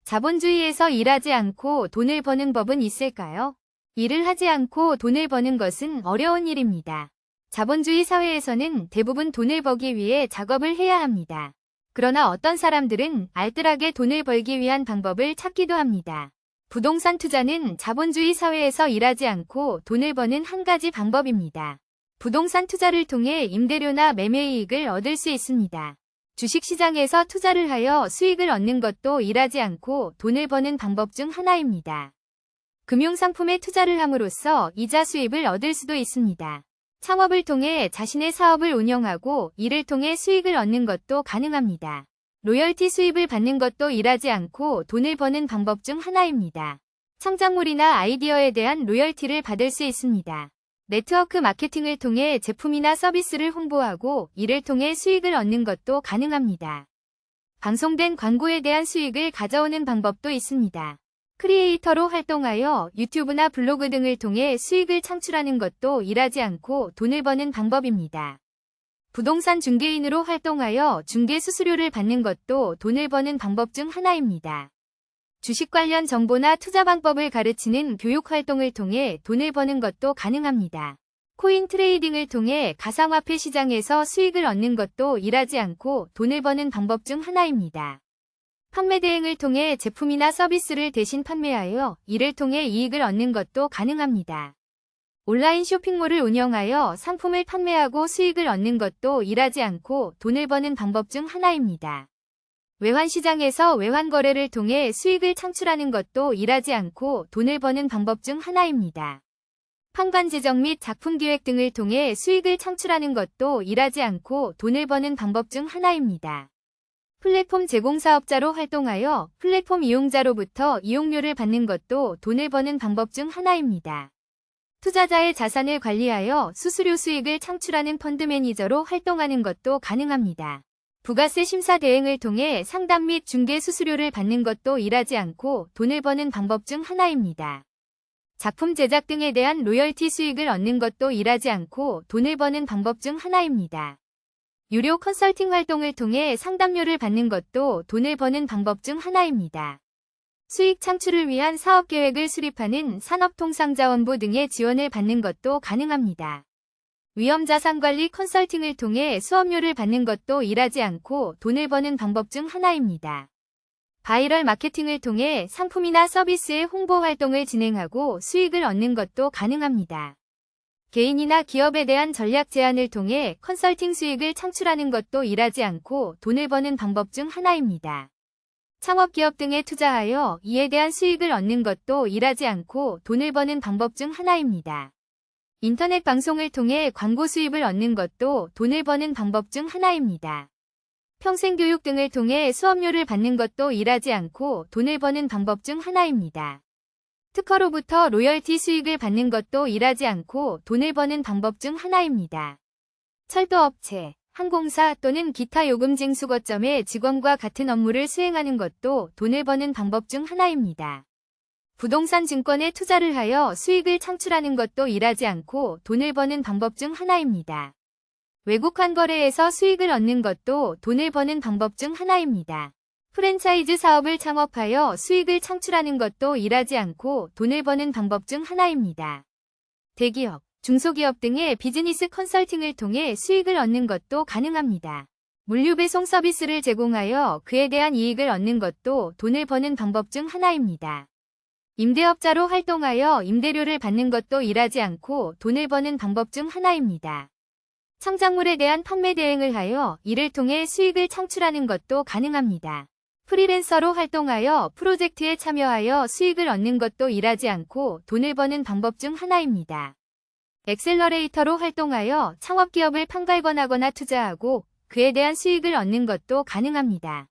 자본주의에서 일하지 않고 돈을 버는 법은 있을까요? 일을 하지 않고 돈을 버는 것은 어려운 일입니다. 자본주의 사회에서는 대부분 돈을 벌기 위해 작업을 해야 합니다. 그러나 어떤 사람들은 알뜰하게 돈을 벌기 위한 방법을 찾기도 합니다. 부동산 투자는 자본주의 사회에서 일하지 않고 돈을 버는 한 가지 방법입니다. 부동산 투자를 통해 임대료나 매매이익을 얻을 수 있습니다. 주식시장에서 투자를 하여 수익을 얻는 것도 일하지 않고 돈을 버는 방법 중 하나입니다. 금융상품에 투자를 함으로써 이자 수입을 얻을 수도 있습니다. 창업을 통해 자신의 사업을 운영하고 이를 통해 수익을 얻는 것도 가능합니다. 로열티 수입을 받는 것도 일하지 않고 돈을 버는 방법 중 하나입니다. 창작물이나 아이디어에 대한 로열티를 받을 수 있습니다. 네트워크 마케팅을 통해 제품이나 서비스를 홍보하고 이를 통해 수익을 얻는 것도 가능합니다. 방송된 광고에 대한 수익을 가져오는 방법도 있습니다. 크리에이터로 활동하여 유튜브나 블로그 등을 통해 수익을 창출하는 것도 일하지 않고 돈을 버는 방법입니다. 부동산 중개인으로 활동하여 중개 수수료를 받는 것도 돈을 버는 방법 중 하나입니다. 주식 관련 정보나 투자 방법을 가르치는 교육 활동을 통해 돈을 버는 것도 가능합니다. 코인 트레이딩을 통해 가상화폐 시장에서 수익을 얻는 것도 일하지 않고 돈을 버는 방법 중 하나입니다. 판매 대행을 통해 제품이나 서비스를 대신 판매하여 이를 통해 이익을 얻는 것도 가능합니다. 온라인 쇼핑몰을 운영하여 상품을 판매하고 수익을 얻는 것도 일하지 않고 돈을 버는 방법 중 하나입니다. 외환시장에서 외환거래를 통해 수익을 창출하는 것도 일하지 않고 돈을 버는 방법 중 하나입니다. 판관 제정 및 작품 기획 등을 통해 수익을 창출하는 것도 일하지 않고 돈을 버는 방법 중 하나입니다. 플랫폼 제공사업자로 활동하여 플랫폼 이용자로부터 이용료를 받는 것도 돈을 버는 방법 중 하나입니다. 투자자의 자산을 관리하여 수수료 수익을 창출하는 펀드 매니저로 활동하는 것도 가능합니다. 부가세 심사 대행을 통해 상담 및 중개 수수료를 받는 것도 일하지 않고 돈을 버는 방법 중 하나입니다. 작품 제작 등에 대한 로열티 수익을 얻는 것도 일하지 않고 돈을 버는 방법 중 하나입니다. 유료 컨설팅 활동을 통해 상담료를 받는 것도 돈을 버는 방법 중 하나입니다. 수익 창출을 위한 사업 계획을 수립하는 산업통상자원부 등의 지원을 받는 것도 가능합니다. 위험자산관리 컨설팅을 통해 수업료를 받는 것도 일하지 않고 돈을 버는 방법 중 하나입니다. 바이럴 마케팅을 통해 상품이나 서비스의 홍보 활동을 진행하고 수익을 얻는 것도 가능합니다. 개인이나 기업에 대한 전략 제안을 통해 컨설팅 수익을 창출하는 것도 일하지 않고 돈을 버는 방법 중 하나입니다. 창업기업 등에 투자하여 이에 대한 수익을 얻는 것도 일하지 않고 돈을 버는 방법 중 하나입니다. 인터넷 방송을 통해 광고 수입을 얻는 것도 돈을 버는 방법 중 하나입니다. 평생교육 등을 통해 수업료를 받는 것도 일하지 않고 돈을 버는 방법 중 하나입니다. 특허로부터 로열티 수익을 받는 것도 일하지 않고 돈을 버는 방법 중 하나입니다. 철도업체, 항공사 또는 기타 요금 징수 거점의 직원과 같은 업무를 수행하는 것도 돈을 버는 방법 중 하나입니다. 부동산 증권에 투자를 하여 수익을 창출하는 것도 일하지 않고 돈을 버는 방법 중 하나입니다. 외국환 거래에서 수익을 얻는 것도 돈을 버는 방법 중 하나입니다. 프랜차이즈 사업을 창업하여 수익을 창출하는 것도 일하지 않고 돈을 버는 방법 중 하나입니다. 대기업, 중소기업 등의 비즈니스 컨설팅을 통해 수익을 얻는 것도 가능합니다. 물류 배송 서비스를 제공하여 그에 대한 이익을 얻는 것도 돈을 버는 방법 중 하나입니다. 임대업자로 활동하여 임대료를 받는 것도 일하지 않고 돈을 버는 방법 중 하나입니다. 창작물에 대한 판매 대행을 하여 이를 통해 수익을 창출하는 것도 가능합니다. 프리랜서로 활동하여 프로젝트에 참여하여 수익을 얻는 것도 일하지 않고 돈을 버는 방법 중 하나입니다. 엑셀러레이터로 활동하여 창업기업을 판관하거나 투자하고 그에 대한 수익을 얻는 것도 가능합니다.